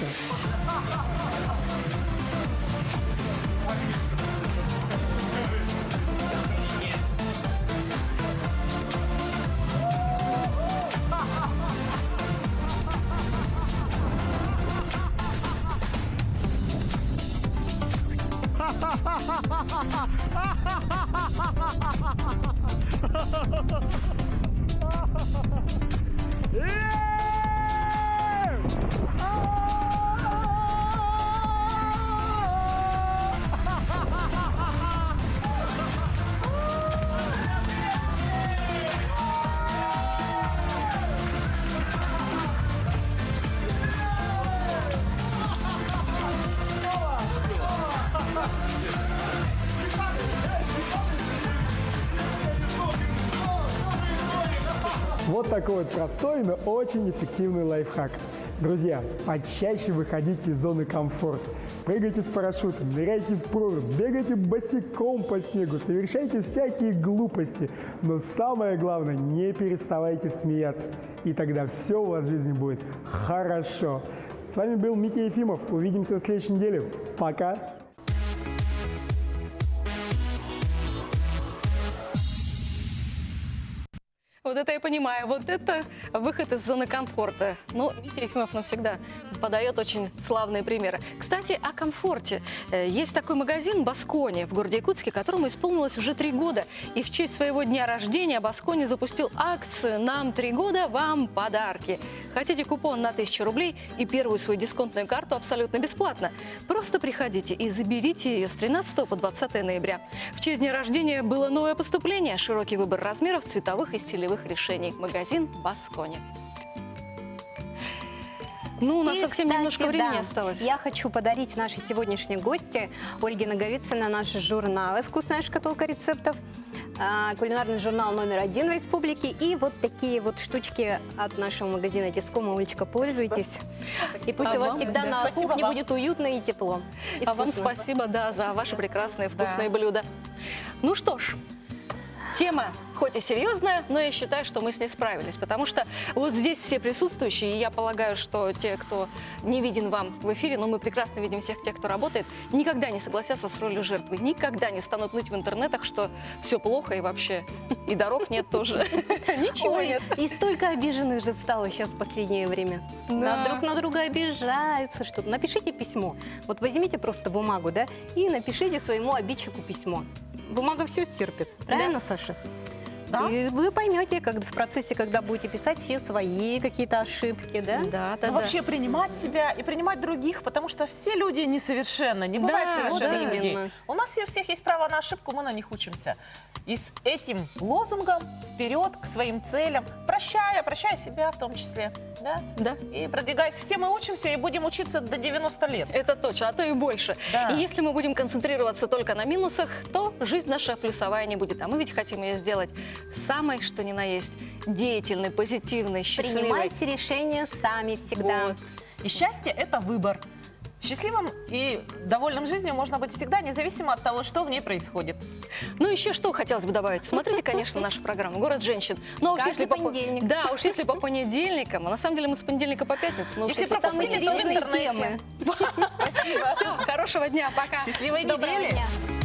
Вот такой вот простой, но очень эффективный лайфхак. Друзья, почаще выходите из зоны комфорта. Прыгайте с парашютом, ныряйте в прорубь, бегайте босиком по снегу, совершайте всякие глупости. Но самое главное, не переставайте смеяться. И тогда все у вас в жизни будет хорошо. С вами был Митя Ефимов. Увидимся в следующей неделе. Пока! Вот это я понимаю, вот это выход из зоны комфорта. Ну, Митя Ефимов навсегда подает очень славные примеры. Кстати, о комфорте. Есть такой магазин «Баскони» в городе Якутске, которому исполнилось уже 3 года. И в честь своего дня рождения «Баскони» запустил акцию «Нам 3 года, вам подарки». Хотите купон на 1000 рублей и первую свою дисконтную карту абсолютно бесплатно? Просто приходите и заберите ее с 13 по 20 ноября. В честь дня рождения было новое поступление, широкий выбор размеров, цветовых и стилевых решений. Магазин «Баскони». Ну, у нас И, совсем кстати, немножко времени да, осталось. Я хочу подарить нашей сегодняшней гости Ольге Наговицыной наши журналы «Вкусная шкатулка рецептов», кулинарный журнал №1 в республике и вот такие вот штучки от нашего магазина Тискома. Олечка, пользуйтесь. И пусть А у вас вам? всегда на Спасибо кухне вам. будет уютно и тепло. И А вам вкусно. спасибо, да, за ваши прекрасные вкусные блюда. Ну что ж, тема хоть и серьезная, но я считаю, что мы с ней справились, потому что вот здесь все присутствующие, и я полагаю, что те, кто не виден вам в эфире, но мы прекрасно видим всех тех, кто работает, никогда не согласятся с ролью жертвы, никогда не станут ныть в интернетах, что все плохо и вообще, и дорог нет тоже. Ничего Ой, нет. и столько обиженных же стало сейчас в последнее время. Да. Друг на друга обижаются, что-то. Напишите письмо. Вот возьмите просто бумагу, да, и напишите своему обидчику письмо. Бумага все стерпит. Правильно, Саша? Да? И вы поймете, как в процессе, когда будете писать все свои какие-то ошибки, да? Да, да, Ну, да. вообще принимать себя и принимать других, потому что все люди несовершенны, не бывает Да, совершенных вот людей. именно. У нас у всех есть право на ошибку, мы на них учимся. И с этим лозунгом вперед к своим целям, прощая себя в том числе, да? Да. И продвигаясь, все мы учимся и будем учиться до 90 лет. Это точно, а то и больше. Да. И если мы будем концентрироваться только на минусах, то жизнь наша плюсовая не будет. А мы ведь хотим ее сделать самой, что ни на есть, деятельной, позитивной, счастливой. Принимайте решения сами всегда. Вот. И счастье – это выбор. Счастливым и довольным жизнью можно быть всегда, независимо от того, что в ней происходит. Ну, еще что хотелось бы добавить. Смотрите, конечно, нашу программу «Город женщин». Но уж Каждый если по понедельник. Да, уж если по понедельникам. А на самом деле мы с понедельника по пятницу. Но уж Если если пропустили, Самые то в серьезные интернете. темы. Спасибо. Все, хорошего дня, пока. Счастливой Доброго недели. дня.